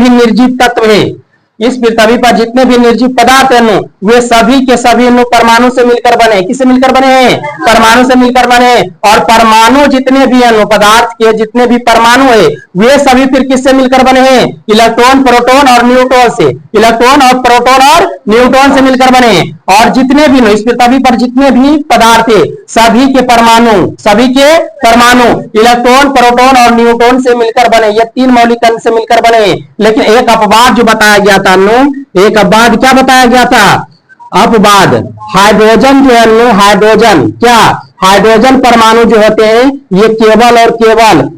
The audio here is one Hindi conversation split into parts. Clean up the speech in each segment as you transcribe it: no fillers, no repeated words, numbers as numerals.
भी निर्जीव तत्व है, इस पृथ्वी पर जितने भी निर्जीव पदार्थ हैं वे सभी के सभी परमाणु से मिलकर बने। किससे मिलकर बने हैं? परमाणु से मिलकर बने। और परमाणु जितने भी हैं पदार्थ के जितने भी परमाणु है वे सभी फिर किससे मिलकर बने हैं? इलेक्ट्रॉन, प्रोटॉन और न्यूट्रॉन से। इलेक्ट्रॉन और प्रोटॉन और न्यूट्रॉन से मिलकर बने। और जितने भी इस पृथ्वी पर जितने भी पदार्थ है सभी के परमाणु इलेक्ट्रॉन, प्रोटॉन और न्यूट्रॉन से मिलकर बने। ये तीन मौलिक कण से मिलकर बने। लेकिन एक अपवाद जो बताया गया था एक अपवाद क्या बताया गया था? अपवाद हाइड्रोजन जो है हाइड्रोजन क्या? हाइड्रोजन परमाणु जो होते हैं ये केवल और केवल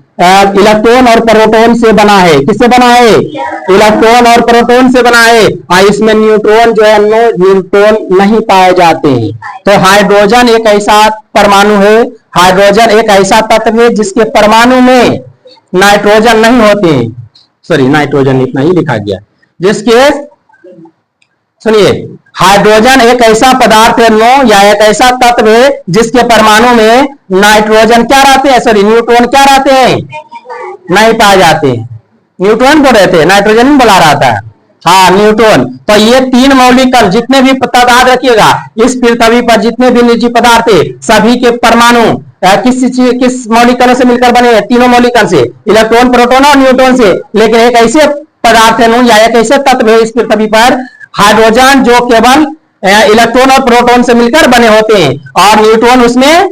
इलेक्ट्रॉन और प्रोटॉन से बना है। किससे बना है? इलेक्ट्रॉन और प्रोटॉन से बना है। और इसमें न्यूट्रॉन जो है न्यूट्रॉन नहीं पाए जाते हैं। तो हाइड्रोजन एक ऐसा परमाणु है, हाइड्रोजन एक ऐसा तत्व है जिसके परमाणु में नाइट्रोजन नहीं होते। सॉरी, नाइट्रोजन इतना ही लिखा गया। जिसके सुनिए, हाइड्रोजन एक ऐसा पदार्थ है या एक ऐसा तत्व है जिसके परमाणु में नाइट्रोजन क्या रहते हैं? सॉरी, न्यूट्रॉन क्या रहते हैं? नहीं पाए जाते हैं। न्यूट्रॉन को रहते हैं, नाइट्रोजन नहीं बुला रहा था। हाँ, न्यूट्रॉन। तो ये तीन मौलिक कण जितने भी पदार्थ रखिएगा इस पृथ्वी पर जितने भी निर्जीव पदार्थ है सभी के परमाणु किस मौलिक कणों से मिलकर बने हैं? तीनों मौलिक कण से, इलेक्ट्रॉन, प्रोटॉन और न्यूट्रॉन से। लेकिन एक ऐसे पदार्थ है या एक ऐसे तत्व है इस पृथ्वी पर हाइड्रोजन जो केवल इलेक्ट्रॉन और प्रोटॉन से मिलकर बने होते हैं और न्यूट्रॉन उसमें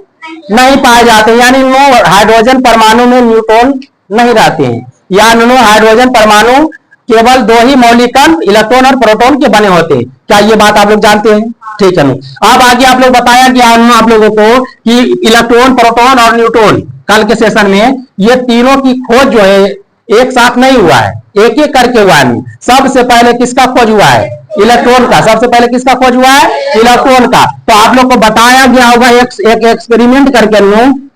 नहीं पाए जाते। यानी हाइड्रोजन परमाणु में न्यूट्रॉन नहीं रहते हैं। या हाइड्रोजन परमाणु केवल दो ही मौलिक कण इलेक्ट्रॉन और प्रोटॉन के बने होते हैं। क्या ये बात आप लोग जानते हैं? ठीक है। अब आगे आप लोग बताया गया आप लोगों को कि इलेक्ट्रॉन, प्रोटॉन और न्यूट्रॉन कल के सेशन में ये तीनों की खोज जो है एक साथ नहीं हुआ है, एक एक करके हुआ है। सबसे पहले किसका खोज हुआ है? इलेक्ट्रॉन का। सबसे पहले किसका खोज हुआ है? इलेक्ट्रॉन का। तो आप लोग को बताया गया होगा एक एक्सपेरिमेंट करके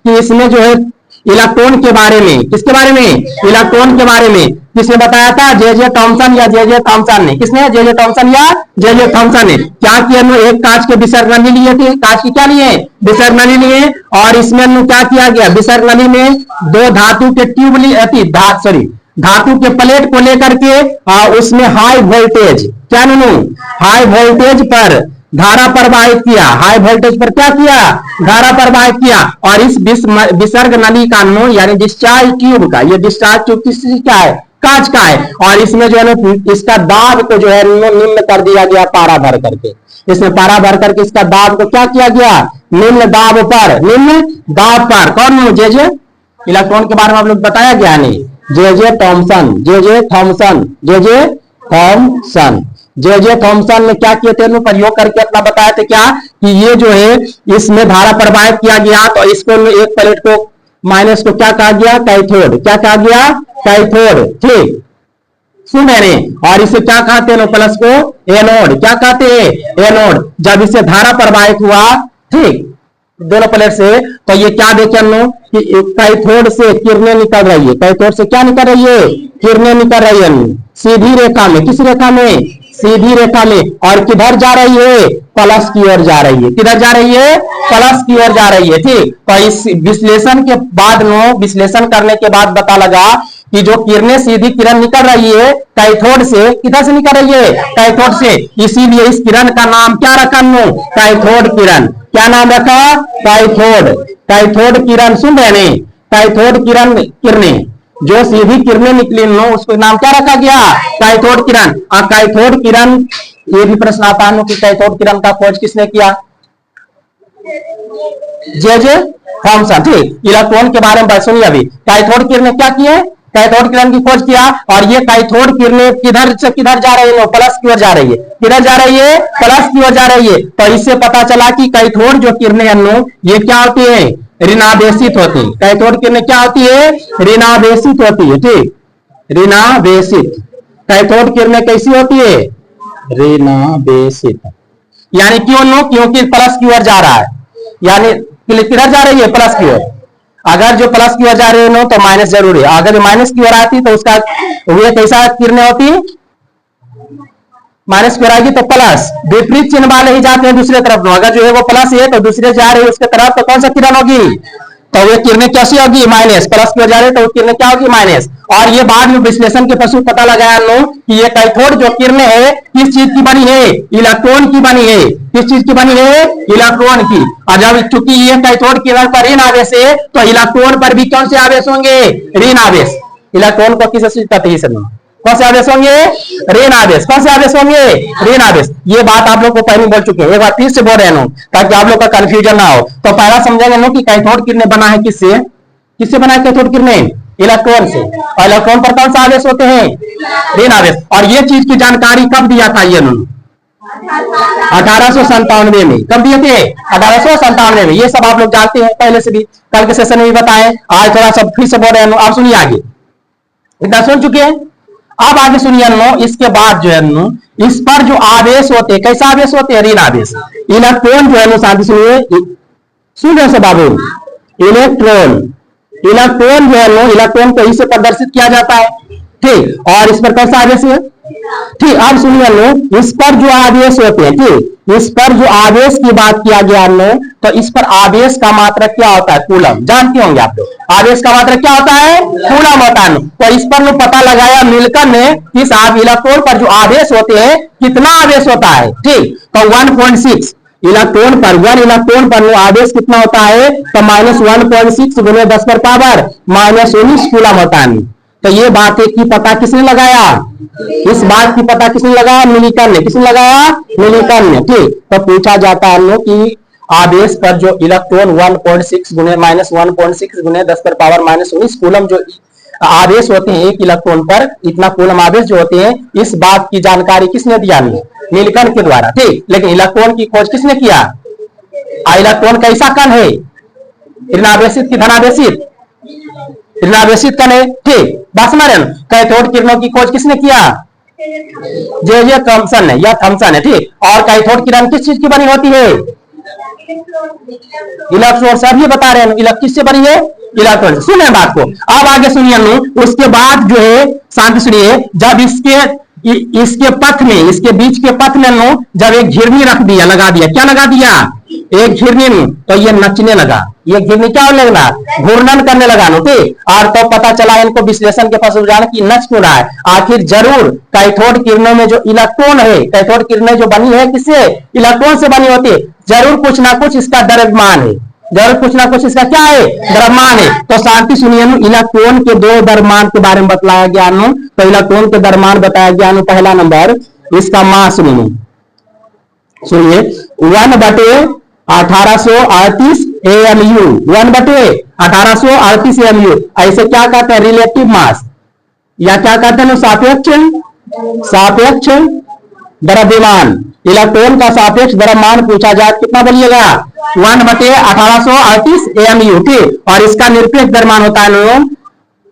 कि इसमें जो है इलेक्ट्रॉन के बारे में, किसके बारे में? इलेक्ट्रॉन के बारे में किसने बताया था? जे थॉमसन या जे थॉमसन ने। किसने? जे थॉमसन या जे थॉमसन ने। क्या किया? एक कांच के विसर्ग नली लिए थे। कांच की क्या लिए? विसर्ग नली लिए। और इसमें क्या किया गया? विसर्ग नली में दो धातु के ट्यूब धातु के प्लेट को लेकर के उसमें हाई वोल्टेज क्या हाई वोल्टेज पर धारा प्रवाहित किया। हाई वोल्टेज पर क्या किया? धारा प्रवाहित किया। और इस विसर्ग नली का यानी डिस्चार्ज ट्यूब का, ये डिस्चार्ज ट्यूब किस का है? कांच का है। और इसमें जो है इसका दाब को जो है निम्न कर दिया गया पारा भर करके। इसमें पारा भर करके इसका दाब को क्या किया गया? निम्न दाब पर। कौन? जे इलेक्ट्रॉन के बारे में आप लोग बताया गया नहीं? जे थॉमसन ने क्या किए थे? प्रयोग करके अपना बताए थे क्या कि ये जो है इसमें धारा प्रवाहित किया गया। तो इसको एक प्लेट को माइनस को क्या कहा गया? कैथोड। क्या कहा गया? कैथोड। ठीक, सुन रहे? और इसे क्या कहते हैं? प्लस को एनोड। क्या कहते हैं? एनोड। जब इसे धारा प्रवाहित हुआ, ठीक, दोनों प्लेट से, तो ये क्या देखे कि कैथोड से किरणें निकल रही है। कैथोड से क्या निकल रही है? किरणें निकल रही है सीधी रेखा में। किस रेखा में? सीधी रेखा में। और किधर जा रही है? प्लस की ओर जा रही है। किधर जा रही है? प्लस की ओर जा रही है। ठीक, तो इस विश्लेषण के बाद विश्लेषण करने के बाद पता लगा कि जो किरणें सीधी किरण निकल रही है कैथोड से, किधर से निकल रही है? कैथोड से। इसीलिए इस किरण का नाम क्या रखा? कैथोड किरण। क्या नाम रखा? कैथोड। कैथोड किरण। सुन रहे हैं? कैथोड किरणें जो सीधी किरणें निकली उसको नाम क्या रखा गया? कैथोड किरण। कैथोड किरण, ये भी प्रश्न आता है कि कैथोड किरण का खोज किसने किया? J Thomson. ठीक, इलेक्ट्रॉन के बारे में सुनिए। अभी कैथोड किरणें क्या किए? कैथोड किरण की खोज किया। और ये कैथोड किरणें किधर से किधर जा रही है? प्लस की ओर जा रही है। किधर जा रही है? प्लस की ओर जा रही है। तो इससे पता चला कि कैथोड जो किरणें ये क्या होती है? ऋणावेशित होती है। कैथोड किरणें क्या होती है? ऋणावेशित होती है। ठीक, ऋणावेशित। कैथोड किरणें कैसी होती है? ऋणावेशित। यानी क्योंकि प्लस की ओर जा रहा है। यानी किधर जा रही है? प्लस की ओर। अगर जो प्लस की ओर जा रही है तो माइनस जरूरी है। अगर जो माइनस की ओर आती तो उसका वे कैसा किरणें होती? माइनस की ओर आएगी तो प्लस। विपरीत चिन्ह वाले ही जाते हैं दूसरे तरफ। अगर जो है वो प्लस है तो दूसरे जा रही है उसके तरफ, तो कौन सा किरण होगी? तो वो किरणें कैसी होगी, माइनस, प्लस की वजह तो किरणें क्या होगी, माइनस। और ये बाद में विश्लेषण के पशु पता लगाया लो कि ये कैथोड जो किरणें है किस चीज की बनी है, इलेक्ट्रॉन की बनी है। किस चीज की बनी है, इलेक्ट्रॉन की। और जब चूंकि ये कैथोड किरण पर ऋण आवेश है तो इलेक्ट्रॉन पर भी कौन से आवेश होंगे, ऋण आवेश। इलेक्ट्रॉन को किस कहते हैं, कौन से आवेश होंगे, ऋण आवेश। कौन से आवेश होंगे, ऋण आवेश। ये बात आप लोग को पहले बोल चुके हैं, एक बार फिर से बोल रहे हैं ताकि आप लोग का कंफ्यूजन ना हो। तो पहला समझेंगे नो कि कैथोड किरणें बना है किससे, किससे बना है कैथोड किरणें, इलेक्ट्रॉन से। और इलेक्ट्रॉन पर कौन सा आवेश होते हैं, ऋण आवेश। और ये चीज की जानकारी कब दिया था, ये 1897 में। कब दिए थे, 1897 में। ये सब आप लोग जानते हैं पहले से भी, कल के सेशन में भी बताए, आज थोड़ा सा फिर से बोल रहे हैं। आप सुनिए आगे, इतना सुन चुके हैं। अब आगे सुनिए नो, इसके बाद जो है नो, इस पर जो आवेश होते हैं, कैसा आवेश होते हैं, ऋण आवेश। इलेक्ट्रॉन जो है नो, शांति सुनिए, सुन रहे सब बाबू, इलेक्ट्रॉन, इलेक्ट्रॉन जो है नो, इलेक्ट्रॉन को इसे प्रदर्शित किया जाता है, ठीक। और इस पर कैसा आवेश है, ठीक। अब सुनिए लो, इस पर जो आवेश होते हैं, ठीक, इस पर जो आवेश की बात किया गया नो, तो इस पर आवेश का मात्रक क्या होता है, कूलम। जानते होंगे आप लोग, आवेश का मात्रक क्या होता है, कूलम होता है। तो इस पर पता लगाया मिलकर ने, इस इलेक्ट्रॉन पर जो आवेश होते हैं कितना आवेश होता है, ठीक। तो 1.6 इलेक्ट्रॉन पर, 1 इलेक्ट्रॉन पर आवेश कितना होता है, तो -1.6 गुने 10 पर पावर -19 कूलम होता है। तो ये बात है कि पता किसने लगाया, इस बात की पता किसने लगाया, मिलिकन ने। किसने लगाया, मिलिकन ने, ठीक। तो पूछा जाता है लोग कि आवेश पर जो इलेक्ट्रॉन 1.6 गुने -1.6 गुने 10 पर पावर -19 कूलम जो आवेश होते हैं एक इलेक्ट्रॉन पर, इतना कूलम आवेश जो होते हैं, इस बात की जानकारी किसने दिया, मिलिकन के द्वारा, ठीक। लेकिन इलेक्ट्रॉन की खोज किसने किया, इलेक्ट्रॉन कैसा कण है, ऋणावेशित कि धनावेशित, ऋणावेशित कण है, ठीक। बात समझ रहे हैं। कैथोड किरणों की खोज किसने किया, जे थॉमसन ने, या थॉमसन है, ठीक। और कैथोड किरण किस चीज की बनी होती है, इलेक्ट्रॉन। सभी बता रहे हैं किससे बनी है, इलेक्ट्रॉन से। सुने बात को, अब आगे सुनिए लो। उसके बाद जो है, शांति सुनिए, जब इसके पथ में, इसके बीच के पथ में लो, जब एक घिरनी रख दिया, लगा दिया, क्या लगा दिया, एक घिरनी में, तो ये नचने लगा। ये घिरनी क्या होने लगा, घूर्णन करने लगा नो, ठीक। और तो पता चला इनको विश्लेषण के पश्चात जाना कि नच क्यों रहा है। आखिर जरूर कैथोड किरणों में जो इलेक्ट्रॉन है, कैथोड किरणें जो बनी है किससे, इलेक्ट्रॉन से बनी होती है। जरूर कुछ ना कुछ इसका द्रव्यमान है, जरूर कुछ ना कुछ इसका क्या है, द्रव्यमान है। तो शांति सुनिए, इलेक्ट्रॉन के दो द्रव्यमान के बारे में बताया गया। तो इलेक्ट्रॉन के द्रव्यमान बताया गया। पहला नंबर, इसका मास सुनिए, 1/1838 AMU, 1/1838 AMU। ऐसे क्या कहते हैं, रिलेटिव मास, या क्या कहते हैं, सापेक्ष द्रव्यमान। इलेक्ट्रॉन का सापेक्ष द्रव्यमान पूछा जाए कितना बोलिएगा, 1/1838 AMU, ठीक। और इसका निरपेक्ष द्रव्यमान होता है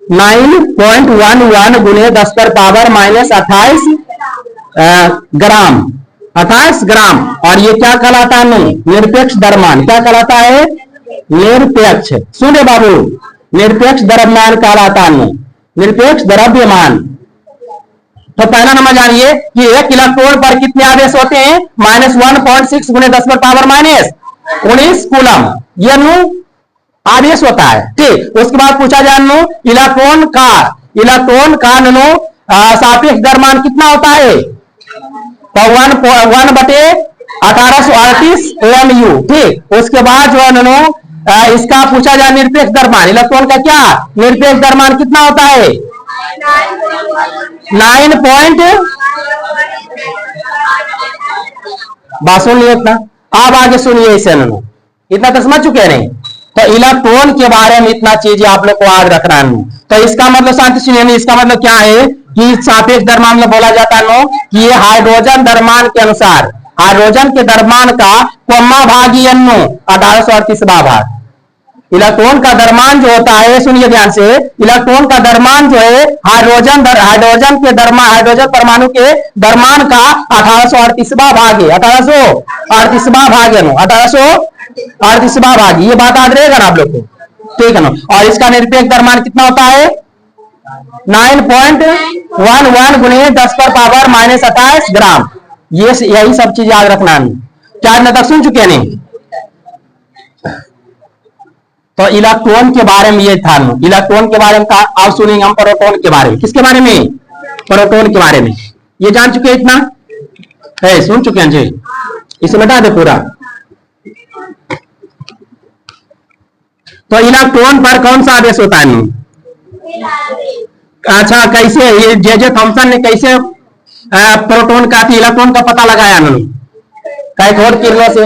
9.11 गुने 10 पर पावर -28 ग्राम, 28 ग्राम। और ये क्या कहलाता है, निरपेक्ष द्रव्यमान। क्या कहलाता है, निरपेक्ष। सुने बाबू, निरपेक्ष द्रव्यमान कहलाता है, निरपेक्ष द्रव्यमान। तो पहला नंबर जानिए कि एक इलेक्ट्रॉन पर कितने आवेश होते हैं, -1.6 गुने 10 पर पावर -19 कूलम, ये आवेश होता है, ठीक। उसके बाद पूछा जाए इलेक्ट्रॉन का सापेक्ष द्रव्यमान कितना होता है, तो 1/1838 AMU, ठीक। उसके बाद जो है इसका पूछा जाए निरपेक्ष द्रव्यमान, इलेक्ट्रॉन का क्या निरपेक्ष द्रव्यमान कितना होता है, 9 पॉइंट, बात सुन लिया इतना। अब आगे सुनिए इसे, इतना तो समझ चुके नहीं। तो इलेक्ट्रॉन के बारे में इतना चीजें आप लोग को याद रखना है। तो इसका मतलब शांति सुनिए, इसका मतलब क्या है कि सापेक्ष द्रव्यमान में बोला जाता है कि ये हाइड्रोजन द्रव्यमान के अनुसार, हाइड्रोजन के द्रव्यमान का कोम्मा भागी 1838वां भाग। इलेक्ट्रॉन का द्रव्यमान जो होता है, सुनिए ध्यान से, इलेक्ट्रॉन का द्रव्यमान जो है हाइड्रोजन के द्रव्यमान, हाइड्रोजन परमाणु के द्रव्यमान का 1838वां भाग है, 1838वां भाग है, 1838वां भाग। ये बात याद रहेगा ना आप लोग को, ठीक है ना। और इसका निरपेक्ष द्रव्यमान कितना होता है, 9.11 गुने 10 पर पावर -28 ग्राम। ये यही सब चीज याद रखना है। क्या तक सुन चुके हैं, नहीं तो इलेक्ट्रॉन के बारे में ये था, इलेक्ट्रॉन के बारे में था। अब सुनेंगे हम प्रोटॉन के बारे में। किसके बारे में? प्रोटॉन के बारे में। ये जान चुके हैं, इतना है, सुन चुके हैं जी। इसे मिटा दे पूरा। तो इलेक्ट्रॉन पर कौन सा आदेश होता है? अच्छा, कैसे ये जे थॉमसन ने कैसे प्रोटॉन का इलेक्ट्रॉन का पता लगाया? कैथोड किरणों से।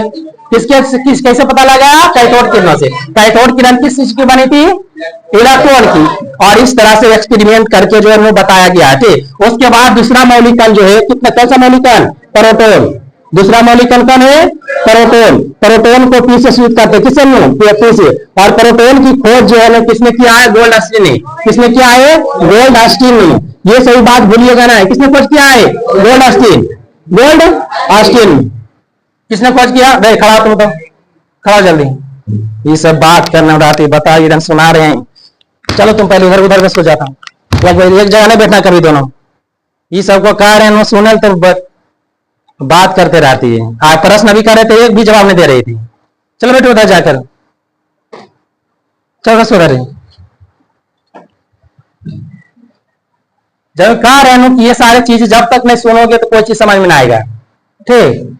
कैसे पता लगाया? कैथोड किरणों से। कैथोड किरण किस चीज की बनी थी? इलेक्ट्रॉन की। और इस तरह से एक्सपेरिमेंट करके जो है वो बताया गया, ठीक। उसके बाद दूसरा मौलिक कण जो है, कितना कौन सा मौलिक कण? प्रोटॉन। दूसरा मौलिक कण कौन है? प्रोटॉन। प्रोटॉन को पी से सूचित करते हैं, किससे? पी से। और प्रोटॉन की खोज जो है किसने किया है? गोल्डस्टीन ने। किसने किया है? गोल्डस्टीन ने। ये सही बात भूलिएगा ना, किसने खोज किया है? गोल्डस्टीन। गोल्डस्टीन किसने खोज किया? भाई खड़ा तुम तो, खड़ा जल्दी। ये सब बात करना उड़ाती बता, इधर सुना रहे हैं। चलो तुम पहले उधर उधर सो जाता हूँ, एक जगह नहीं बैठना कभी दोनों। ये सबको कह रहे हैं सुनल तो बात करते रहती है। आज प्रश्न भी कर रहे थे, एक भी जवाब नहीं दे रही थी। चलो बेटे उधर जाकर, चलो सो रहे। जब कह रहे हैं कि ये सारी चीज जब तक नहीं सुनोगे तो कोई चीज समझ में नहीं आएगा, ठीक।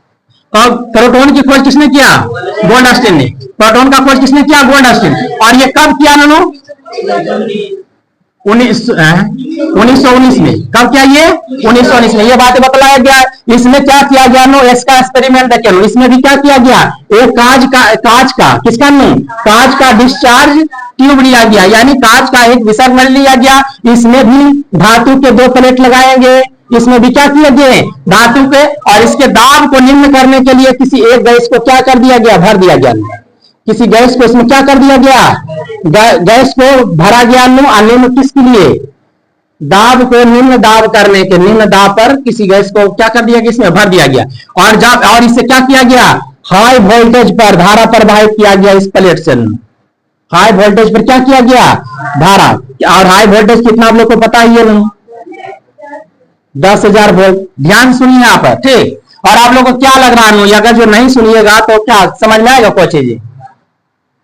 और प्रोटॉन की खोज किसने किया? गोल्डस्टीन ने। प्रोटॉन का खोज किसने किया? गोल्डस्टीन। और ये कब किया? 1919 में। कब किया ये? 1919 में। ये बातें बतलाया गया। इसमें क्या किया गया? इसका एक्सपेरिमेंट देखे। इसमें भी क्या किया गया? एक कांच का किसका नहीं? कांच का डिस्चार्ज ट्यूब लिया गया, यानी कांच का एक विसर्ग नल लिया गया। इसमें भी धातु के 2 प्लेट लगाएंगे। इसमें भी क्या किया गया? धातु के। और इसके दाब को निम्न करने के लिए किसी एक गैस को क्या कर दिया गया? भर दिया गया। किसी गैस को इसमें क्या कर दिया गया? गैस को भरा गया। निम्न किसके लिए? दाब को निम्न दाब करने के, निम्न दाब पर किसी गैस को क्या कर दिया गया? इसमें भर दिया गया। और इससे क्या किया गया? हाई वोल्टेज पर धारा प्रवाहित किया गया इस प्लेट से। हाई वोल्टेज पर क्या किया गया? धारा। और हाई वोल्टेज कितना आप लोग को पता ही है? 10,000 वोल्ट। ध्यान सुनिए यहाँ पर, ठीक। और आप लोग को क्या लग रहा है? अगर जो नहीं सुनिएगा तो क्या समझ में आएगा कोई चीज?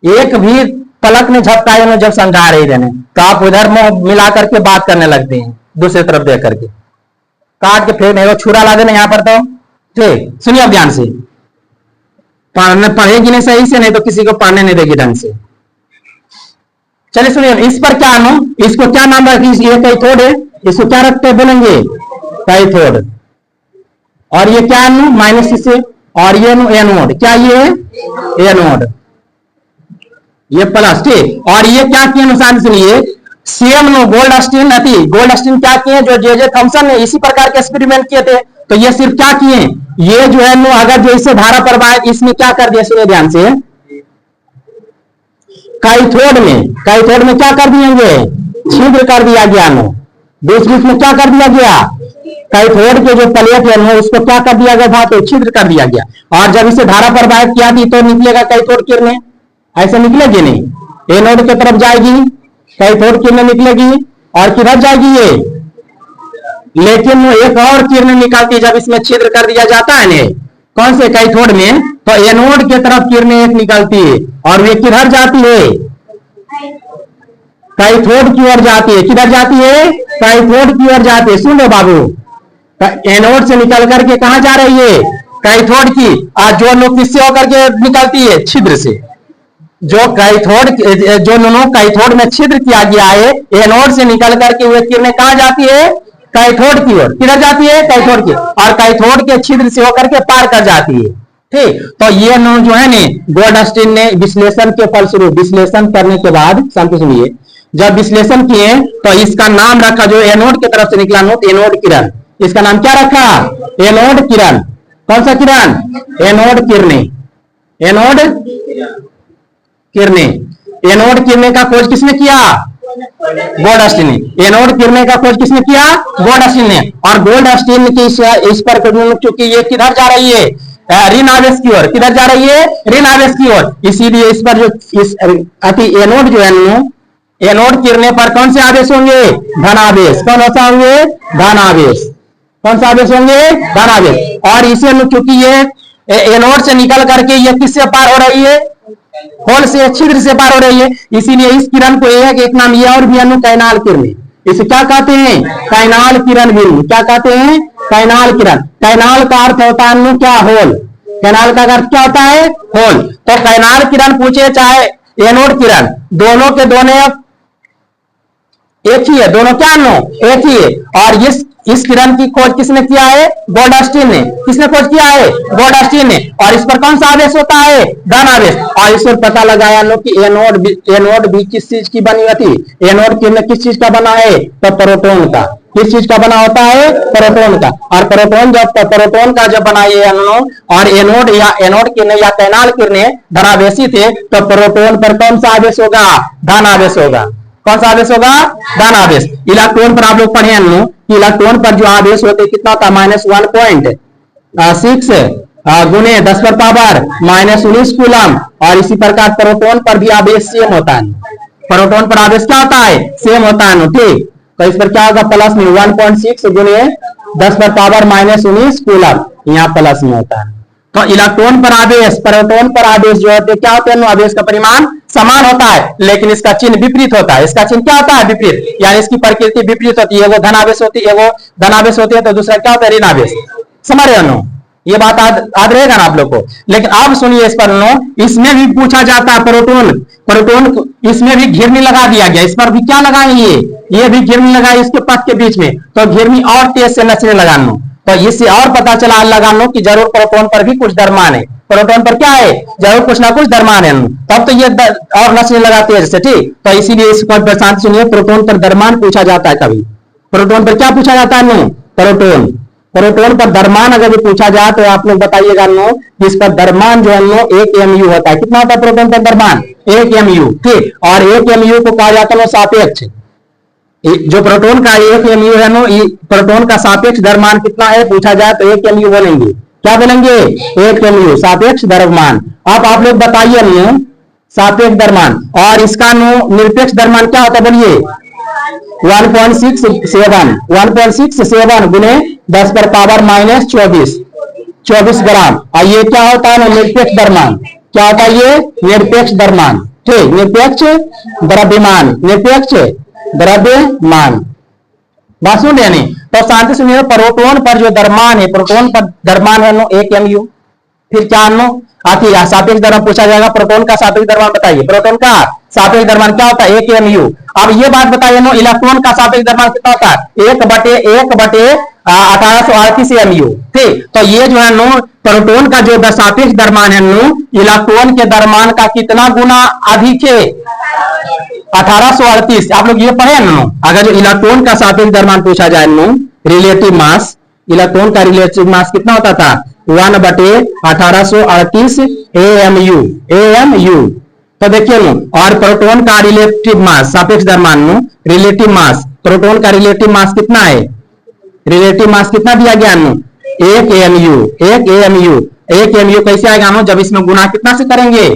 एक भी पलक ने झपकाए जब समझा रही रहने, तो आप उधर मुंह मिला करके बात करने लगते हैं, दूसरी तरफ देख करके काट के फेंक नहीं, छुरा ला देना यहाँ पर। तो ठीक, सुनिए अब ध्यान से। पढ़ेगी नहीं सही से, नहीं तो किसी को पढ़ने नहीं देगी ढंग से। चलिए सुनिए, इस पर क्या इसको क्या नाम रखी? ये कैथोड है, इसको क्या रखते हैं? बोलेंगे कैथोड। और ये क्या है? माइनस से। और ये एनोड। क्या ये है? एनोड। ये प्लस, ठीक। और ये क्या किए? नुकसान सुनिए, सेम गोल्डस्टीन गोल्डस्टीन क्या किए? जो जे थॉमसन ने इसी प्रकार के एक्सपेरिमेंट किए थे। तो ये सिर्फ क्या किए? ये जो है अगर जो इसे धारा प्रवाहित, इसमें क्या कर दिया? सुनिए ध्यान से, कैथोड में क्या कर दिए? छिद्र कर दिया गया। बीच बीच में क्या कर दिया गया? कैथोड के जो प्लेट है उसको क्या कर दिया गया? धातु छिद्र कर दिया गया। और जब इसे धारा प्रवाहित किया थी तो निकलेगा कैथोड किरणें। ऐसे निकलेगी नहीं, एनोड की तरफ जाएगी, कैथोड किरणें निकलेगी। और किधर जाएगी ये? लेकिन वो एक और किरण निकालती जब इसमें छिद्र कर दिया जाता है ना, कौन से? कैथोड में। तो एनोड की तरफ किरणें एक निकलती है। और वे किधर जाती है? कैथोड की ओर जाती है। किधर जाती है? कैथोड की ओर जाती है। सुन लो बाबू, एनोड से निकल करके कहां जा रही है? कैथोड की। और जो लोग किससे होकर के निकलती है? छिद्र से। जो कैथोड में छिद्र किया गया है, एनोड से निकल करके वे किरणें कहां जाती है? कैथोड की ओर। किधर जाती है? कैथोड की। और कैथोड के छिद्र से होकर के पार कर जाती है, ठीक। तो ये जो है ना, गोल्डस्टीन ने विश्लेषण के फलस्वरूप, विश्लेषण करने के बाद, शांति सुनिए, जब विश्लेषण किए तो इसका नाम रखा, जो एनोड की तरफ से निकला एनोड किरण, इसका नाम क्या रखा? एनोड किरण। कौन सा किरण? एनोड किरणें। एनोड किरणें। एनोड किरणें का खोज किसने किया? गोल्डस्टीन ने। एनोड किरणें का खोज किसने किया? गोल्डस्टीन ने। और गोल्डस्टीन की इस पर चूंकि ये किधर जा रही है? ऋण आवेश की ओर। किधर जा रही है? ऋण आवेश की ओर। इसीलिए इस पर जो एनोड जो है, एनोड किरणें पर कौन से आवेश होंगे? धन आवेश। कौन सा होंगे? धन आवेश। कौन सा आवेश होंगे? धन आवेश। और इसे चूंकि ये एनोड से निकल करके ये किससे पार हो रही है? होल से छिद्र से पार हो रही है, इसीलिए इस किरण को एक नाम ये और भी अनु कैनाल किरण, इसे क्या कहते हैं? कैनाल किरण भी। क्या कहते हैं? कैनाल किरण। कैनाल का अर्थ होता है क्या? होल। कैनाल का अर्थ क्या होता है? होल। तो कैनाल किरण पूछे चाहे एनोड किरण, दोनों के दोनों एक ही है, दोनों क्या नो एक ही है। और इस किरण की खोज किसने किया है? गोल्डस्टीन ने। किसने खोज किया है? गोल्डस्टीन ने। और इस पर कौन सा आवेश होता है? धन आवेश। और इस पर पता लगाया लो कि एनोड भी किस चीज की बनी होती? एनोड किरण किस चीज का बना है? तो प्रोटॉन का। किस चीज का बना होता है? प्रोटॉन का। और प्रोटॉन का जब बनाए और एनोड या एनोड किरण या कैनाल किरणें धनावेशी थे, तो प्रोटॉन पर कौन सा आवेश होगा? धन आवेश होगा। कौन सा आवेश होगा? धन आवेश। इलेक्ट्रॉन पर आप लोग पढ़े कि इलेक्ट्रॉन पर जो आवेश होते कितना था? -1.6 गुने 10 पर पावर -19 कूलम। और इसी प्रकार प्रोटॉन पर भी आवेश सेम होता है। प्रोटॉन पर आवेश क्या होता है? सेम होता है। ठीक, तो इस पर क्या होगा? प्लस में 1.6 गुने 10 पर पावर -19 कूलम, यहाँ प्लस में होता है। तो इलेक्ट्रॉन पर आवेश, प्रोटॉन पर आवेश जो होते क्या होते हैं? आवेश का परिमाण समान होता है, लेकिन इसका चिन्ह विपरीत होता है। इसका चिन्ह क्या होता है? विपरीत, यानी इसकी प्रकृति विपरीत होती है। वो धनावेश होती है, वो धनावेश होती है, तो दूसरा क्या होता है? ऋण आवेश। समझ रहे हो? ये बात याद रहेगा ना आप लोग को। लेकिन अब सुनिए, इस पर इसमें भी पूछा जाता है प्रोटॉन इसमें भी घिरनी लगा दिया गया। इस पर भी क्या लगाएंगे? ये भी घिरनी लगाई इसके पथ के बीच में, तो घिरनी और तेज से नचने लगा। तो इससे और पता चला लगा लो कि जरूर प्रोटॉन पर भी कुछ द्रव्यमान है। प्रोटॉन पर क्या है? जरूर कुछ ना कुछ द्रव्यमान है, तब तो ये और नचने लगा तेज से। ठीक, तो इसीलिए इसको शांत सुनिए, प्रोटॉन पर द्रव्यमान पूछा जाता है। कभी प्रोटॉन पर क्या पूछा जाता है? प्रोटॉन पर द्रव्यमान अगर भी पूछा जाए तो आप लोग बताइएगा कि इसका द्रव्यमान जो है 1 mu होता है। कितना होता है प्रोटॉन पर द्रव्यमान? 1 mu। ठीक, और 1 mu को कहा जाता है सापेक्ष। जो प्रोटॉन का 1 mu है प्रोटॉन का सापेक्ष द्रव्यमान कितना है पूछा जाए तो 1 mu बोलेंगे। क्या बोलेंगे? 1 mu सापेक्ष द्रव्यमान। अब आप लोग बताइए सापेक्ष द्रव्यमान और इसका निरपेक्ष द्रव्यमान क्या होता है? बोलिए 1.67 गुने 10 पर पावर -24 ग्राम। और ये क्या होता है? निरपेक्ष द्रव्यमान। क्या होता है ये? निरपेक्ष द्रव्यमान। ठीक, निरपेक्ष द्रव्यमान, निरपेक्ष द्रव्यमान। बात सुन रहे नहीं? तो शांति सुनिए, प्रोटॉन पर जो द्रव्यमान है, प्रोटॉन पर द्रव्यमान है 1 mu। फिर क्या सापेक्ष द्रव्यमान पूछा जाएगा। प्रोटॉन का सापेक्ष द्रव्यमान बताइए। प्रोटॉन का सापेक्ष द्रव्यमान क्या होता है? 1 mu। अब ये बात बताइए इलेक्ट्रॉन का सापेक्ष द्रव्यमान कितना होता है? 1/1838 mu। ठीक, तो ये जो है प्रोटॉन का जो सापेक्ष द्रव्यमान है इलेक्ट्रॉन के द्रव्यमान का कितना गुना अधिक है? 1838। आप लोग ये पढ़े अगर जो इलेक्ट्रॉन का सापेक्ष द्रव्यमान पूछा जाए रिलेटिव मास, इलेक्ट्रॉन का रिलेटिव मास कितना होता था? 1/1838 AMU। तो देखिए और प्रोटॉन का रिलेटिव मास, सापेक्ष द्रव्यमान रिलेटिव मास, प्रोटॉन का रिलेटिव मास कितना है? रिलेटिव मास कितना दिया गया 1 AMU। 1 AMU कैसे आएगा जब इसमें गुना कितना से करेंगे?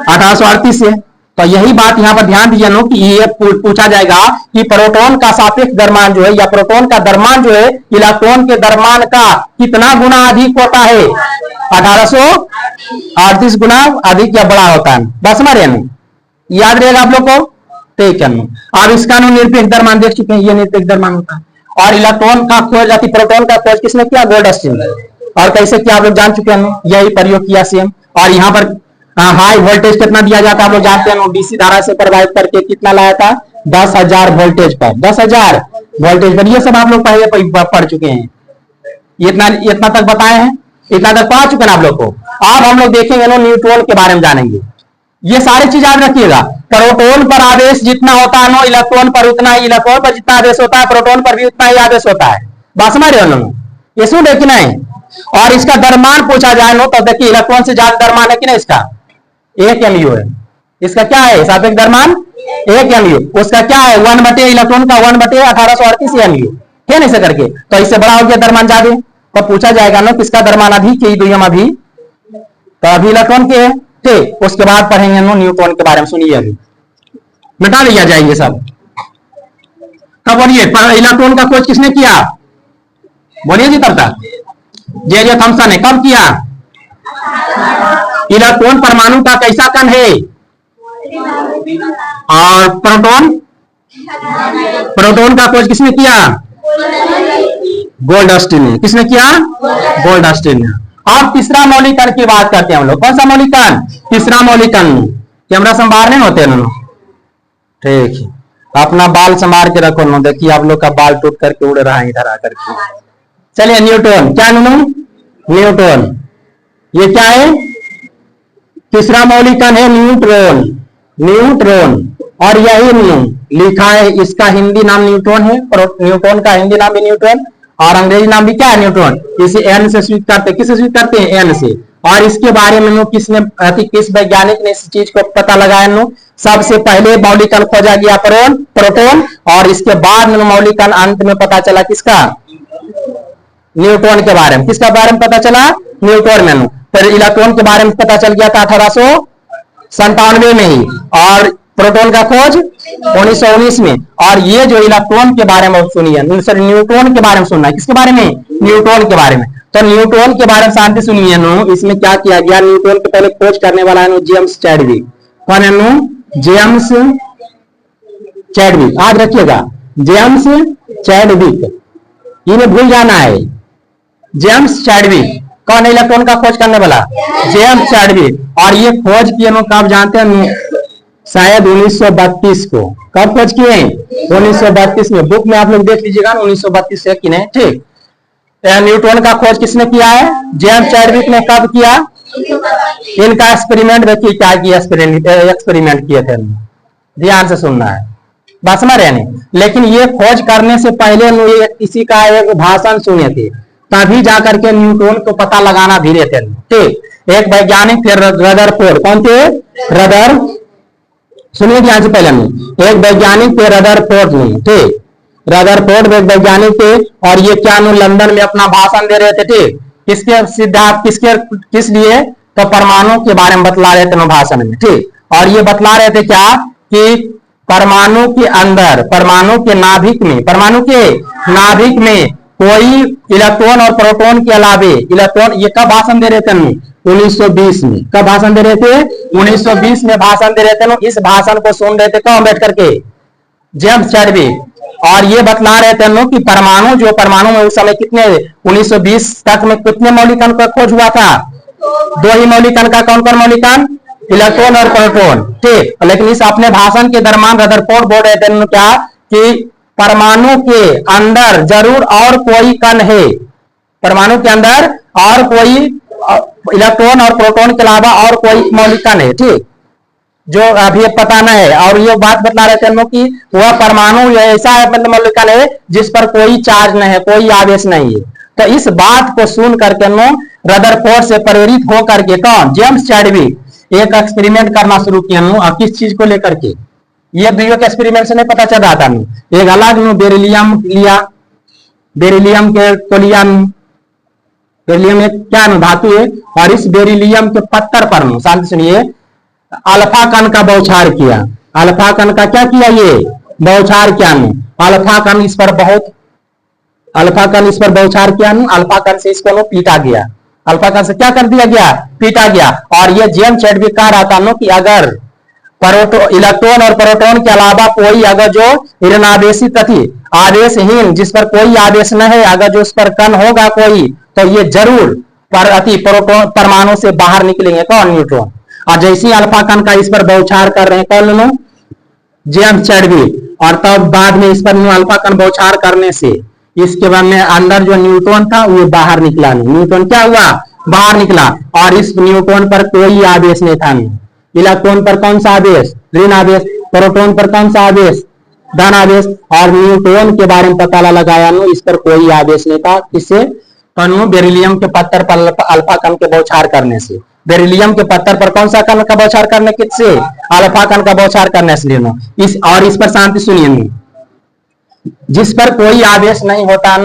1838 से। तो यही बात यहाँ पर ध्यान दीजिए कि ये पूछा जाएगा कि प्रोटॉन का सापेक्ष द्रव्यमान जो है या प्रोटॉन का द्रव्यमान जो है इलेक्ट्रॉन के द्रव्यमान का कितना गुना अधिक होता है? 1838 गुना अधिक या बड़ा होता है। बस हमारे याद रहेगा आप लोग को। ठीक है, अब इसका निरपेक्ष द्रव्यमान देख चुके हैं, ये निरपेक्ष द्रव्यमान होता है। और इलेक्ट्रॉन का खोज प्रोटॉन का खोज किसने किया? गोल्डस्टीन। और कैसे किया आप लोग जान चुके हैं, यही प्रयोग किया सेम। और यहाँ पर हाई वोल्टेज कितना दिया जाता है आप लोग जानते हैं, डीसी धारा से प्रभावित करके कितना लाया था? 10,000 वोल्टेज पर। 10,000 वोल्टेज पर। ये सब आप लोग पहले पढ़ चुके हैं। इतना तक बताए हैं, इतना तक पढ़ा चुके हैं आप लोग को। अब हम लोग देखेंगे न्यूट्रॉन के बारे में जानेंगे। ये सारी चीज याद रखिएगा। प्रोटॉन पर आवेश जितना होता है इलेक्ट्रॉन पर उतना ही, इलेक्ट्रॉन पर जितना आवेश होता है प्रोटॉन पर भी उतना ही आवेश होता है। बात समझ रहे हो? ये सुन रहे कि नहीं? और इसका द्रव्यमान पूछा जाए तो देखिए इलेक्ट्रॉन से ज्यादा द्रव्यमान है कि नहीं? इसका 1 mu है। इसका क्या है? सापेक्ष द्रव्यमान 1 mu। उसका क्या है? 1 इलेक्ट्रॉन का 1/1838 mu है ना, ऐसे करके। तो इससे बड़ा हो गया द्रव्यमान ज्यादा, तो पूछा जाएगा किसका द्रव्यमान अधिक है? दुनिया में अभी तो अभी इलेक्ट्रॉन के है। ठीक, उसके बाद पढ़ेंगे न्यूट्रॉन के बारे में। सुनिए, अभी मिटा लिया जाएंगे सब। तब बोलिए इलेक्ट्रॉन का खोज किसने किया? बोलिए जी तब तक। जे थॉमसन ने कब किया? इलेक्ट्रॉन परमाणु का कैसा कण है? और प्रोटॉन, प्रोटॉन का खोज किसने किया? गोल्डस्टीन ने। किसने किया? गोल्डस्टीन ने। अब तीसरा मौलिक कण की बात करते हैं हम लोग। कौन सा मौलिक कण? तीसरा मौलिक कण। कैमरा संभाल नहीं होते ना? ठीक है, अपना बाल संभाल के रखो ना। देखिए आप लोग का बाल टूट करके उड़ रहा है इधर आकर के। चलिए न्यूट्रॉन। क्या न्यूट्रॉन। ये क्या है? तीसरा मौलिक कण है न्यूट्रॉन। न्यूट्रॉन। और यही लिखा है, इसका हिंदी नाम न्यूट्रॉन है। न्यूट्रॉन का हिंदी नाम भी न्यूट्रॉन और अंग्रेजी नाम भी क्या है? न्यूट्रॉन। इसे एन से स्वीट करते, किससे स्वीट करते हैं? एन से। और इसके बारे में किसने, किस वैज्ञानिक ने इस चीज को पता लगाया? सबसे पहले मौलिक कण खोजा गया प्रोटॉन, और इसके बाद मौलिक कण अंत में पता चला किसका? न्यूट्रॉन के बारे में। किसका बारे में पता चला? न्यूट्रॉन में। फिर इलेक्ट्रॉन के बारे में पता चल गया था 1897 में ही, और प्रोटॉन का खोज 1919 में। और ये जो इलेक्ट्रॉन के बारे में सुनिए, न्यूट्रॉन के बारे में सुनना है। किसके बारे में? न्यूट्रॉन के बारे में। तो न्यूट्रॉन के बारे में शांति सुनिए। इसमें क्या किया गया? न्यूट्रॉन के पहले खोज करने वाला है जेम्स चैडविक। कौन है? James Chadwick. याद रखिएगा, जेम्स चैडविक, इन्हें भूल जाना है। जेम्स चैडविक कौन है? इलेक्ट्रॉन का खोज करने वाला जेम्स चैडविक। और ये खोज किए कब जानते हैं? शायद 1932 को। कब खोज किए? 1932 में। बुक में आप लोग देख लीजिएगा 1932 से कि नहीं। ठीक। न्यूट्रॉन का खोज किसने किया है? जेम्स चैडविक ने। कब किया? इनका एक्सपेरिमेंट देखिए क्या किया, एक्सपेरिमेंट किए थे। ध्यान से सुनना है, बात समझ रहे हैं? लेकिन ये खोज करने से पहले किसी का एक भाषण सुने थे, तभी जाकर के न्यूट्रॉन को पता लगाना धीरे थे। ठीक। एक वैज्ञानिक थे रदरफोर्ड। कौन थे? रदर, सुनिए ध्यान से पहले एक वैज्ञानिक थे रदरफोर्ड। ठीक। रदरफोर्ड एक वैज्ञानिक थे, और ये क्या लंदन में अपना भाषण दे रहे थे। ठीक। किसके सिद्धांत, किस लिए? तो परमाणु के बारे में बतला रहे थे भाषण में। ठीक। और ये बतला रहे थे क्या कि परमाणु के अंदर, परमाणु के नाभिक में कोई इलेक्ट्रॉन और प्रोटॉन के अलावे इलेक्ट्रॉन। ये कब भाषण दे रहे थे? 1920 में। कब भाषण दे रहे थे? 1920 में भाषण दे रहे थे। इस भाषण को सुन रहे थे कौन बैठ करके? James Chadwick. और ये बतला रहे थे कि परमाणु में उस समय कितने, 1920 तक में कितने मौलिक कण का खोज हुआ था? 2 ही मौलिक कण का। कौन कौन मौलिक कण? इलेक्ट्रॉन और प्रोटॉन। ठीक। लेकिन इस अपने भाषण के दरम्यान रदरफोर्ड बोल रहे थे क्या कि परमाणु के अंदर जरूर और कोई कण है। परमाणु के अंदर और कोई इलेक्ट्रॉन और प्रोटॉन के अलावा और कोई मौलिक कण है। ठीक। जो अभी पता नहीं है। और ये बात बतला रहे थे कि वह परमाणु ऐसा है, मतलब मौलिक कण है जिस पर कोई चार्ज नहीं है, कोई आवेश नहीं है। तो इस बात को सुन करके रदरफोर्ड से प्रेरित होकर के कौन? जेम्स चैडविक एक एक्सपेरिमेंट करना शुरू किया। किस चीज को लेकर के? ये भी एक एक्सपेरिमेंट से नहीं पता चल रहा था। एक अलग बेरिलियम लिया, बेरिलियम के को लिया। बेरिलियम एक क्या धातु है, और इस बेरिलियम के पत्थर पर शांति सुनिए, अल्फा कण का बौछार किया। अल्फा कण का क्या किया? ये बौछार किया। अल्फा कण इस पर बौछार किया। अल्फा कण से इसको पीटा गया। अल्फा कण से क्या कर दिया गया? पीटा गया। और ये जेम्स चैडविक कह रहा था कि अगर इलेक्ट्रॉन और प्रोटॉन के अलावा कोई अगर जो ऋणावेशी तथी आवेशहीन, जिस पर कोई आवेश न है, अगर जो उस पर कण होगा कोई, तो ये जरूर प्रोटॉन परमाणु से बाहर निकलेंगे। कौन? न्यूट्रॉन। और जैसे ही अल्फा कण का इस पर बौछार कर रहे हैं कौन? James Chadwick. और तब बाद में इस पर अल्फा कण बौछार करने से इसके बाद में अंदर जो न्यूट्रॉन था वो बाहर निकला नहीं। न्यूट्रॉन क्या हुआ? बाहर निकला। और इस न्यूट्रॉन पर कोई आवेश नहीं था। इलेक्ट्रॉन पर कौन सा आवेश? ऋण आवेश। प्रोटॉन पर कौन सा आवेश? धन आवेश। और न्यूट्रॉन के बारे में पता लगाया इस पर कोई आवेश नहीं था। किससे? बेरिलियम के पत्थर पर अल्फा कण के बौछार करने से। बेरिलियम के पत्थर पर कौन सा कण का बौछार करने किससे? अल्फा कण का बौछार करने से। इस पर शांति सुनिए, जिस पर कोई आवेश नहीं होता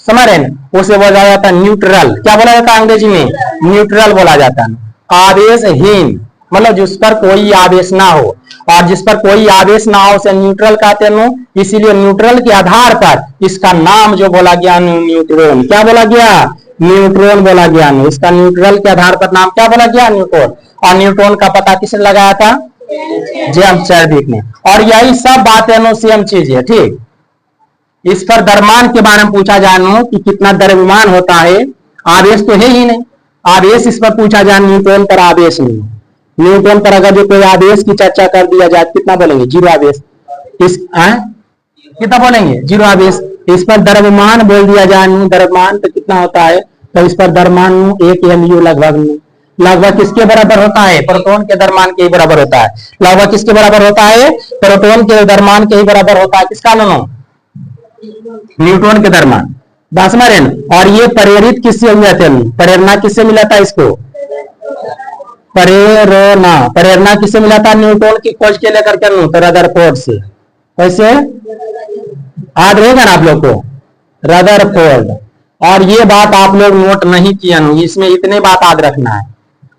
समझ रहे हैं, उसे बोला जाता है न्यूट्रल। क्या बोला जाता है अंग्रेजी में? न्यूट्रल बोला जाता है। आवेशहीन मतलब जिस पर कोई आवेश ना हो, और जिस पर कोई आवेश ना हो उसे न्यूट्रल कहते हैं। इसीलिए न्यूट्रल के आधार पर इसका नाम जो बोला गया न्यूट्रॉन। क्या बोला गया? न्यूट्रॉन बोला गया। इसका न्यूट्रल के आधार पर नाम क्या बोला गया? न्यूट्रॉन। और न्यूट्रॉन का पता किसने लगाया था? जेम्स चैडविक ने। और यही सब बातें सेम चीज है, ठीक। इस पर द्रव्यमान के बारे में पूछा जाए कि कितना द्रव्यमान होता है, आवेश तो है ही नहीं, आवेश इस पर पूछा जाए, न्यूट्रॉन पर आवेश नहीं। न्यूट्रॉन पर अगर जो कोई आवेश की चर्चा कर दिया जाए कितना बोलेंगे? जीरो आवेश। इस कितना बोलेंगे? जीरो आवेश। इस पर द्रव्यमान बोल दिया जाए, द्रव्यमान तो कितना होता है? तो इस पर द्रव्यमान 1 mu लगभग किसके बराबर होता है? प्रोटॉन के द्रव्यमान के ही बराबर होता है। लगभग किसके बराबर होता है? प्रोटॉन के द्रव्यमान के ही बराबर होता है। किसका नो? न्यूट्रॉन के द्रव्यमान। बासमरेन। और ये प्रेरित किससे हुआ थे? प्रेरणा किससे मिला था इसको? प्रेरणा किससे मिला था? न्यूट्रॉन की खोज के लेकर के रदरफोर्ड से। कैसे याद रहेगा ना आप लोग को? रदरफोर्ड। और ये बात आप लोग नोट नहीं किया, इसमें इतने बात याद रखना है।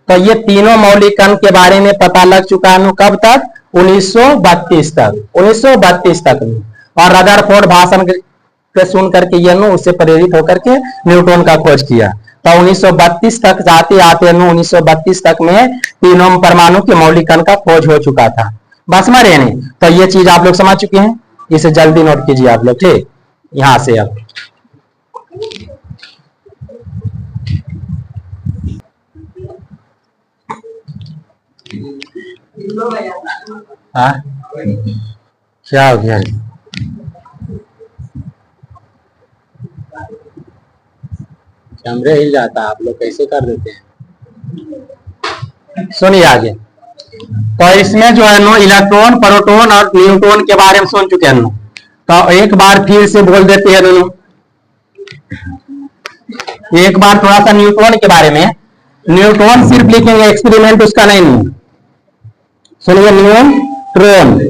तो ये तीनों मौलिक कण के बारे में पता लग चुका है कब तक? 1932 तक। 1932 तक में। और रदरफोर्ड भाषण के सुन करके ये उससे प्रेरित होकर के न्यूट्रॉन का खोज किया। तो 1932 तक जाते आते 1932 तक में तीनों परमाणु के मौलिक कण का खोज हो चुका था। बस मारे नहीं? तो ये चीज आप लोग समझ चुके हैं, इसे जल्दी नोट कीजिए आप लोग, ठीक। यहां से अब क्या हो गया? कैमरे हिल जाता है, आप लोग कैसे कर देते हैं? सुनिए आगे। तो इसमें जो है इलेक्ट्रॉन, प्रोटॉन और न्यूट्रॉन के बारे में सुन चुके हैं। तो एक बार फिर से बोल देते हैं एक बार थोड़ा सा न्यूट्रॉन के बारे में। न्यूट्रॉन सिर्फ लिखेंगे, एक्सपेरिमेंट उसका नहीं। सुनिए, न्यूट्रॉन,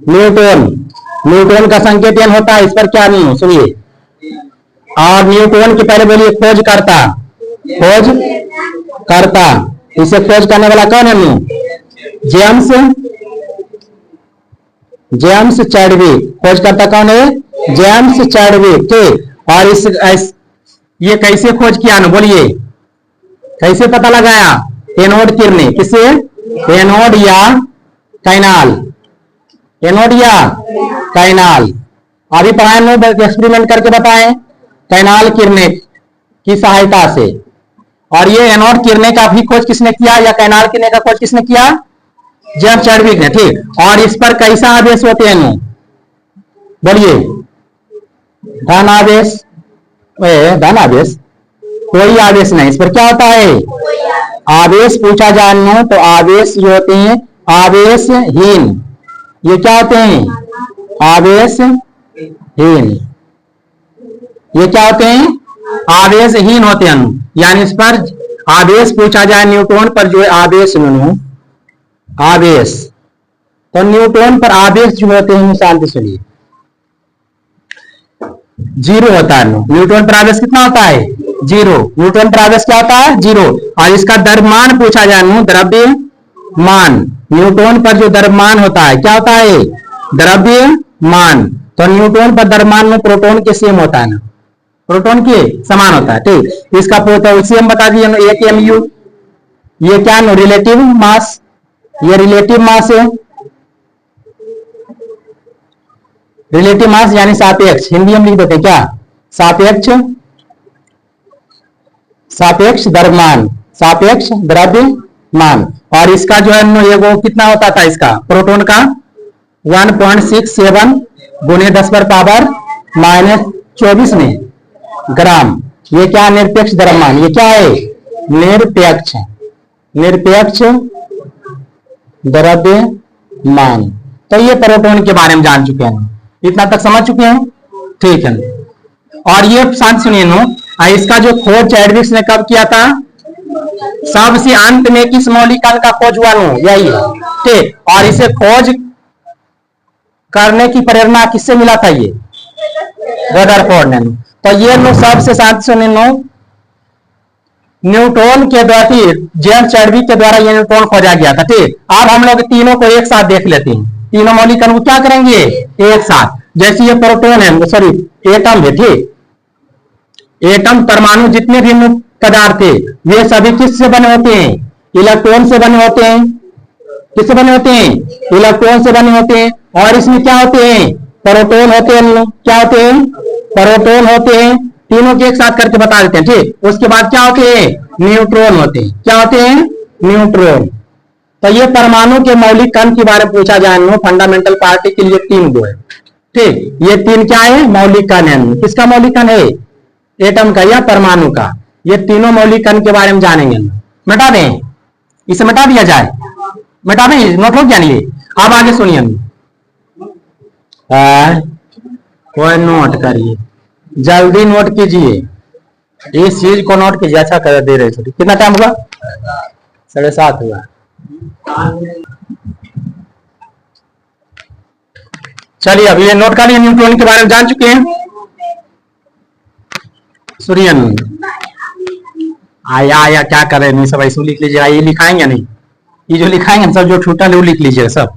न्यूट्रॉन, न्यूट्रॉन का संकेत एन होता है। इस पर क्या नहीं, सुनिए। और न्यूट्रॉन के पहले बोलिए खोज करता, खोज करता। इसे खोज करने वाला कौन है? James, James Chadwick. खोज करता कौन है? जेम्स चैडविक, ठीक। और इस ये कैसे खोज किया ना, बोलिए कैसे पता लगाया? एनोड किरणें। किससे? एनोड या कैनाल, एनोड या कैनाल। अभी पढ़ाए एक्सपेरिमेंट करके बताएं, कैनाल किरणें की सहायता से। और ये एनोड किरणें का भी खोज किसने किया, या कैनाल किरणें का खोज किसने किया? जेम्स चैडविक ने, ठीक। और इस पर कैसा आवेश होते हैं? बोलिए धन आवेश, धन आवेश, कोई आवेश नहीं। इस पर क्या होता है? आवेश पूछा जाए तो आवेश जो होते हैं आवेशहीन। ये क्या होते हैं? आवेशहीन। ये क्या होते हैं? आवेशहीन होते हैं। यानी इस पर आवेश पूछा जाए न्यूट्रॉन पर जो है आवेश, आवेश। तो न्यूट्रॉन पर आवेश जो होते हैं, शांति सुनिए, जीरो होता है। न्यूट्रॉन पर आवेश कितना होता है? जीरो। न्यूट्रॉन पर आवेश क्या होता है? जीरो। और इसका द्रव्यमान पूछा जाए, द्रव्यमान। न्यूट्रॉन पर जो द्रव्यमान होता है क्या होता है? द्रव्यमान। तो न्यूट्रॉन पर द्रव्यमान में प्रोटॉन के सेम होता है ना, प्रोटॉन के समान होता है, ठीक। इसका सेम बता दीजिए, 1 mu। ये क्या? रिलेटिव मास, ये रिलेटिव मास है। रिलेटिव मास यानी सापेक्ष, हिंदी में लिख देते हैं क्या? सापेक्ष, सापेक्ष द्रव्यमान, सापेक्ष द्रव्यमान। और इसका जो है वो कितना होता था? इसका प्रोटॉन का 1.67 गुने 10⁻⁻⁴ में ग्राम। ये क्या? निरपेक्ष द्रव्यमान। ये क्या है? निरपेक्ष, निरपेक्ष द्रव्यमान। तो ये प्रोटॉन के बारे में जान चुके हैं, इतना तक समझ चुके हैं, ठीक है। और ये शांत सुनिए इसका जो खोज चैडविक ने कब किया था? सबसे अंत में किस मौलिक कण का खोज हुआ? यही है, ठीक। और इसे खोज करने की प्रेरणा किससे मिला था? ये रदरफोर्ड ने। तो ये लोग सबसे शांत सुनिए न्यूट्रॉन के द्वारा, जेम्स चैडविक के द्वारा ये न्यूट्रॉन खोजा गया था, ठीक। अब हम लोग तीनों को एक साथ देख लेते हैं। तीनों मौलिक कण को क्या करेंगे? एक साथ। जैसे ये प्रोटॉन है, सॉरी एटम है, ठीक। एटम परमाणु जितने भी पदार्थ है वे सभी किससे बने होते हैं? इलेक्ट्रॉन से बने होते हैं। किससे बने होते हैं? इलेक्ट्रॉन से बने होते हैं। और इसमें क्या होते हैं? प्रोटॉन होते हैं। क्या होते हैं? प्रोटॉन होते हैं। तीनों के एक साथ करके बता देते हैं, ठीक। उसके बाद क्या होते हैं? न्यूट्रॉन होते हैं। क्या होते हैं? न्यूट्रॉन। तो ये परमाणु के मौलिक कण के बारे में पूछा जाए, फंडामेंटल पार्टिकल, ये तीन गो है, ठीक। ये तीन क्या है? मौलिक कण है। किसका मौलिक कण है? एटम का या परमाणु का। ये तीनों मौलिक कण के बारे में जानेंगे। मिटा दें, इसे मिटा दिया जाए, मिटा दें, नोट हो गया नहीं? अब आगे सुनिए, कोई नोट करिए, जल्दी नोट कीजिए, इस चीज को नोट कीजिए। अच्छा कर दे रहे छोटी। कितना टाइम हुआ? 7:30 हुआ। चलिए अब ये नोट कर लिए, न्यूट्रॉन के बारे में जान चुके हैं। सूर्यन आया क्या करें, नहीं सब ऐसे लिख लीजिएगा। ये लिखाएंगे नहीं, ये जो लिखाएंगे सब जो छूटा है वो लिख लीजिएगा सब।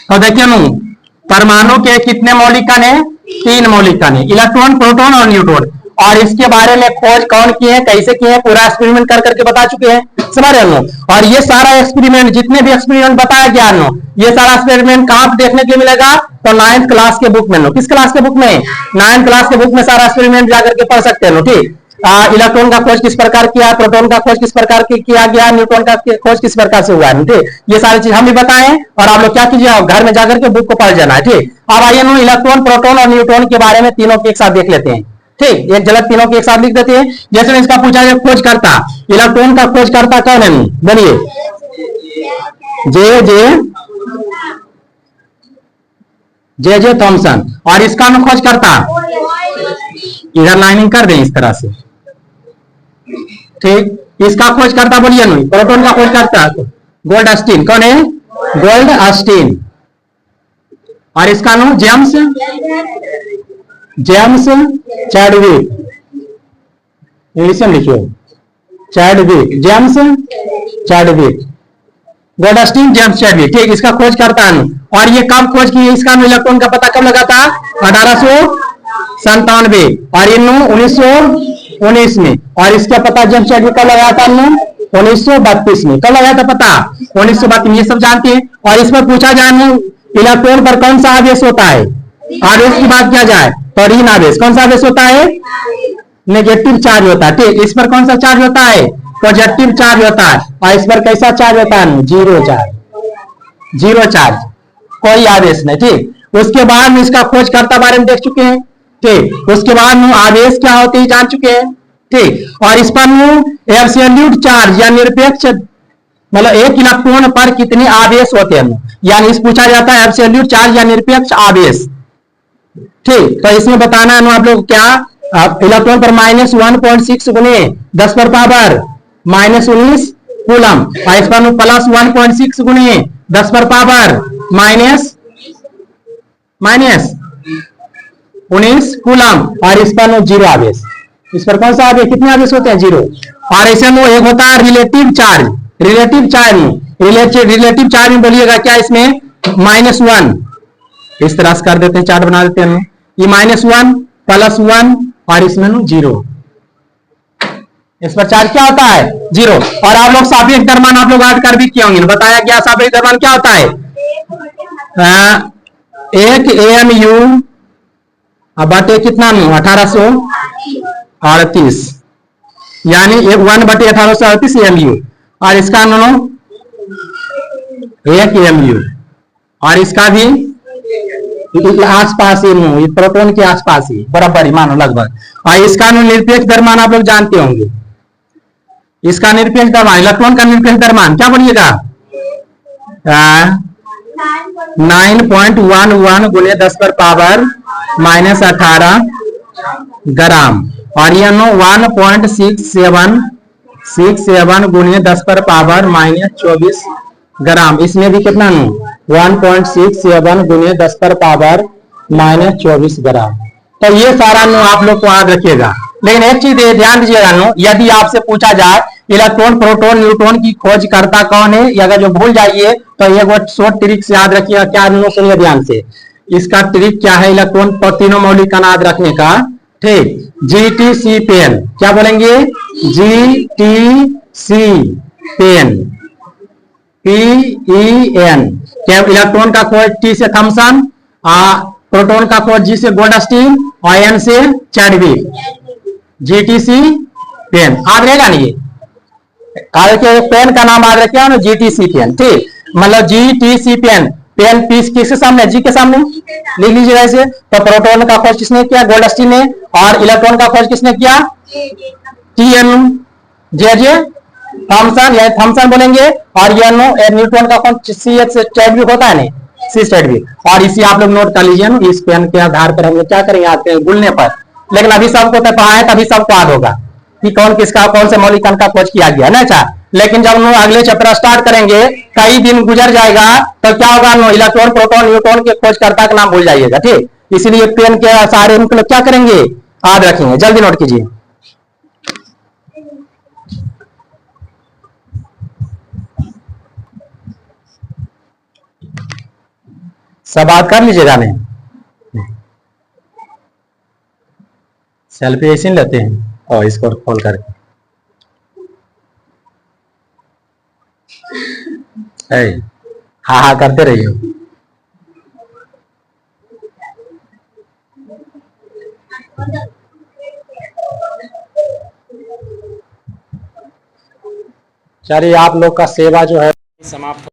तो देखिए परमाणु के कितने मौलिक कण है? 3 मौलिक कण है, इलेक्ट्रॉन, प्रोटॉन और न्यूट्रॉन। और इसके बारे में खोज कौन किए हैं, कैसे किए हैं, पूरा एक्सपेरिमेंट कर करके बता चुके हैं, समझ रहे हो। और ये सारा एक्सपेरिमेंट, जितने भी एक्सपेरिमेंट बताया गया ये सारा एक्सपेरिमेंट कहां पे देखने के लिए मिलेगा? तो 9th क्लास के बुक में। किस क्लास के बुक में? 9th क्लास के बुक में सारा एक्सपेरिमेंट जाकर के पढ़ सकते हैं, ठीक। इलेक्ट्रॉन का खोज किस प्रकार किया, प्रोटॉन का खोज किस प्रकार किया गया, न्यूट्रॉन का खोज किस प्रकार से हुआ है, ठीक। ये सारी चीज हम भी बताएं और आप लोग क्या कीजिए, घर में जाकर के बुक को पढ़ जाना है, ठीक। अब आइए इलेक्ट्रॉन, प्रोटॉन और न्यूट्रॉन के बारे में तीनों के एक साथ देख लेते हैं, ठीक। एक झलक तीनों के एक साथ लिख देते हैं। जैसे इसका पूछा गया खोज करता, इलेक्ट्रॉन का खोज करता कौन है? बोलिए। J Thomson. और इसका खोज करता, इधर लाइनिंग कर दें इस तरह से, ठीक। इसका खोज करता बोलिए प्रोटॉन का खोज करता गोल्डस्टीन। कौन है? गोल्डस्टीन। और इसका जेम्स चैडविक। इंग्लिश में लिखिए, Chadwick, James Chadwick, Goldstein, James Chadwick, ठीक। इसका खोज करता है। और ये कब खोज की? इसका इलेक्ट्रॉन का पता कब लगा था? 1897। और इन 1919 में। और इसका पता जेम्स चैडविक कब लगाया था? 1932 में। कब लगाया था पता? 1932 में। ये सब जानते हैं। और इस पर पूछा जाए इलेक्ट्रॉन पर कौन सा आवेश होता है? आवेश की बात किया जाए तो ऋण आवेश। कौन सा आवेश होता है? नेगेटिव चार्ज होता है, ठीक। इस पर कौन सा चार्ज होता है? पॉजिटिव चार्ज होता है। और इस पर कैसा चार्ज होता है? जीरो चार्ज, जीरो चार्ज, कोई आवेश नहीं, ठीक। उसके बाद में इसका खोज करता बारे में देख चुके हैं, ठीक। उसके बाद में आवेश क्या होते हैं जान चुके हैं, ठीक। और इस पर एब्सोल्यूट चार्ज या निरपेक्ष, मतलब एक इलेक्ट्रॉन पर कितने आवेश होते हैं, यानी इस पूछा जाता है एब्सोल्यूट चार्ज या निरपेक्ष आवेश, ठीक। तो इसमें बताना है आप लोग क्या, इलेक्ट्रॉन पर -1.6 गुने 10 पर पावर -19 कूलम। और इस पर +1.6 गुने 10 पर पावर -19 कूलम। और इस पर 0 आवेश। इस पर कौन सा आवेश, कितने आवेश होते हैं? 0। और ऐसे में एक होता है रिलेटिव चार्ज। रिलेटिव चार्ज में बोलिएगा क्या? इसमें -1, इस तरह से कर देते हैं, चार्ट बना देते हैं। ये -1 +1 और इसमें 0। इस पर चार्ज क्या होता है? 0। और आप लोग सापेक्ष द्रव्यमान आप लोग आज कर भी किए होंगे, बताया गया सापेक्ष द्रव्यमान क्या होता है? 1 AMU बटे कितना? 1838, यानी 1/1838 AMU। और इसका 1 AMU। और इसका भी आसपास ही, प्रोटॉन के आसपास ही, बराबर ही मानो लगभग। और इसका निरपेक्ष द्रव्यमान आप लोग जानते होंगे। इसका निरपेक्ष द्रव्यमान, इलेक्ट्रॉन का निरपेक्ष द्रव्यमान क्या बोलिएगा? 9.11 गुने 10 पर पावर -18 ग्राम। और ये 1.67 गुने 10 पर पावर -24 ग्राम। इसमें भी कितना 1.67 गुने 10 पर पावर -24 ग्राम। तो ये सारा आप लोग को याद रखिएगा। लेकिन एक चीज ध्यान दीजिएगा, यदि आपसे पूछा जाए इलेक्ट्रॉन, प्रोटॉन, न्यूट्रॉन की खोज करता कौन है, अगर जो भूल जाइए तो ये शॉर्ट ट्रिक से याद रखिएगा। क्या सुनिए ध्यान से, इसका ट्रिक क्या है इलेक्ट्रॉन पर तीनों मौलिक कण याद रखने का? ठीक, GTC पेन, क्या बोलेंगे? GTC pen, PEN। क्या इलेक्ट्रॉन का खोज T से थॉमसन, प्रोटॉन का खोज G से गोल्डस्टीन और N से चैडविक। GTC पेन याद रहेगा नहीं? ये पेन का नाम याद रखिए ना, GTC पेन। ठीक, मतलब GTC पेन, पेन पीस किसके सामने? G के सामने, लिख लीजिएगा ऐसे। तो प्रोटॉन का खोज किसने किया? गोल्डस्टीन ने। और इलेक्ट्रॉन का खोज किसने किया? TN जे जे थॉमसन, या थॉमसन बोलेंगे। और ये न्यूट्रॉन का खोज CH से चैडविक होता है नहीं, C चैडविक। और इसी आप लोग नोट कर लीजिए ना, इस पेन के आधार पर हम लोग क्या करेंगे आज गुलने पर। लेकिन अभी सबको तो पढ़ा है, तभी सबको याद होगा कि कौन किसका, कौन से मौलिक कण का खोज किया गया ना। अच्छा, लेकिन जब हम लोग अगले चैप्टर स्टार्ट करेंगे, कई दिन गुजर जाएगा, तो क्या होगा? इलेक्ट्रॉन, प्रोटॉन, न्यूट्रॉन के खोजकर्ता का नाम भूल जाइएगा। ठीक, इसीलिए पेन के सहारे हम लोग क्या करेंगे? याद रखेंगे। जल्दी नोट कीजिए। सब बात कर लीजिएगा नहीं? सेल्फी ऐसे लेते हैं और इसको खोल करके हाँ हाँ करते रहिए। चलिए, आप लोग का सेवा जो है समाप्त